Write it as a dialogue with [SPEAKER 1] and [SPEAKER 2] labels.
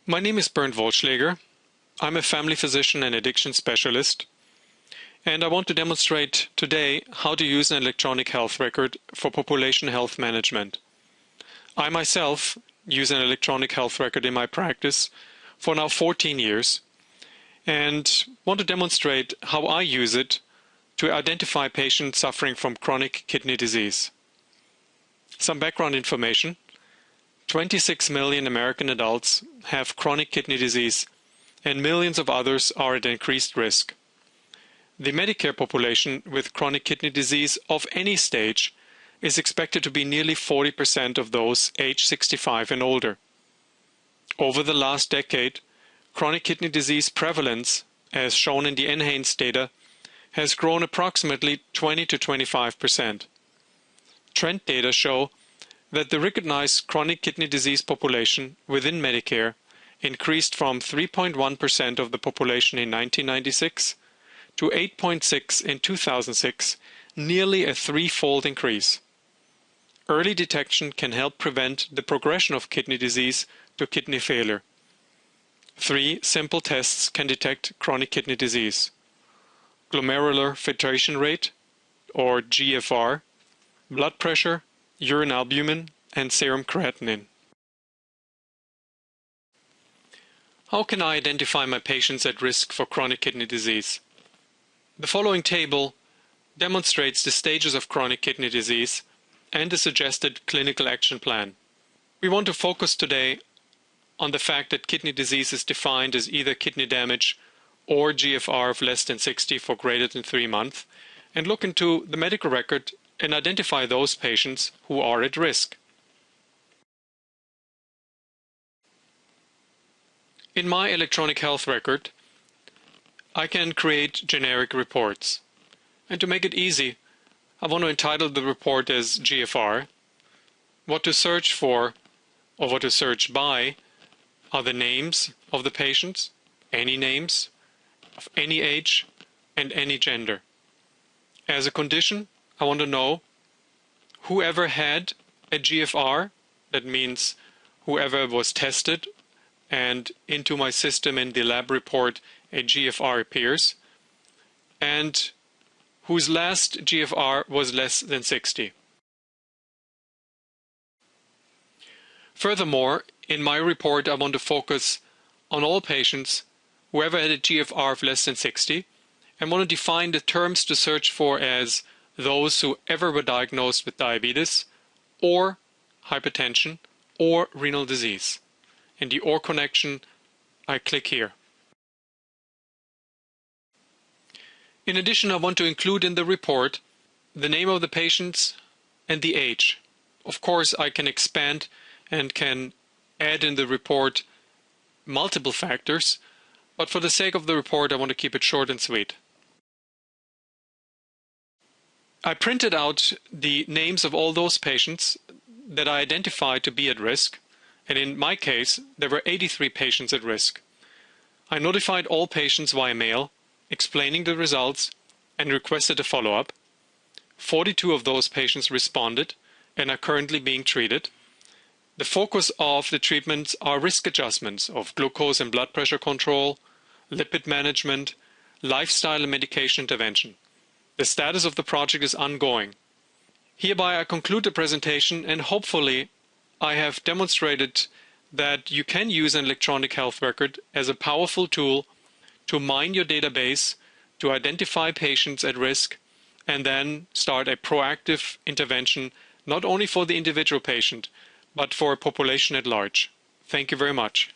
[SPEAKER 1] My name is Bernd Wollschläger. I'm a family physician and addiction specialist, and I want to demonstrate today how to use an electronic health record for population health management. I myself use an electronic health record in my practice for now 14 years and want to demonstrate how I use it to identify patients suffering from chronic kidney disease. Some background information. 26 million American adults have chronic kidney disease, and millions of others are at increased risk. The Medicare population with chronic kidney disease of any stage is expected to be nearly 40% of those age 65 and older. Over the last decade, chronic kidney disease prevalence, as shown in the NHANES data, has grown approximately 20 to 25%. Trend data show that the recognized chronic kidney disease population within Medicare increased from 3.1% of the population in 1996 to 8.6% in 2006, nearly a threefold increase. Early detection can help prevent the progression of kidney disease to kidney failure. 3 simple tests can detect chronic kidney disease: glomerular filtration rate, or GFR, blood pressure, urine albumin, and serum creatinine. How can I identify my patients at risk for chronic kidney disease? The following table demonstrates the stages of chronic kidney disease and the suggested clinical action plan. We want to focus today on the fact that kidney disease is defined as either kidney damage or GFR of less than 60 for greater than 3 months, and look into the medical record and identify those patients who are at risk. In my electronic health record, I can create generic reports. And to make it easy, I want to entitle the report as GFR. What to search for or what to search by are the names of the patients, any names, of any age, and any gender. As a condition, I want to know whoever had a GFR, that means whoever was tested and into my system in the lab report a GFR appears, and whose last GFR was less than 60. Furthermore, in my report I want to focus on all patients whoever had a GFR of less than 60 and want to define the terms to search for as those who ever were diagnosed with diabetes or hypertension or renal disease. In the OR connection, I click here. In addition, I want to include in the report the name of the patients and the age. Of course, I can expand and can add in the report multiple factors, but for the sake of the report, I want to keep it short and sweet. I printed out the names of all those patients that I identified to be at risk, and in my case, there were 83 patients at risk. I notified all patients via mail, explaining the results, and requested a follow-up. 42 of those patients responded and are currently being treated. The focus of the treatments are risk adjustments of glucose and blood pressure control, lipid management, lifestyle and medication intervention. The status of the project is ongoing. Hereby I conclude the presentation, and hopefully I have demonstrated that you can use an electronic health record as a powerful tool to mine your database, to identify patients at risk, and then start a proactive intervention not only for the individual patient, but for a population at large. Thank you very much.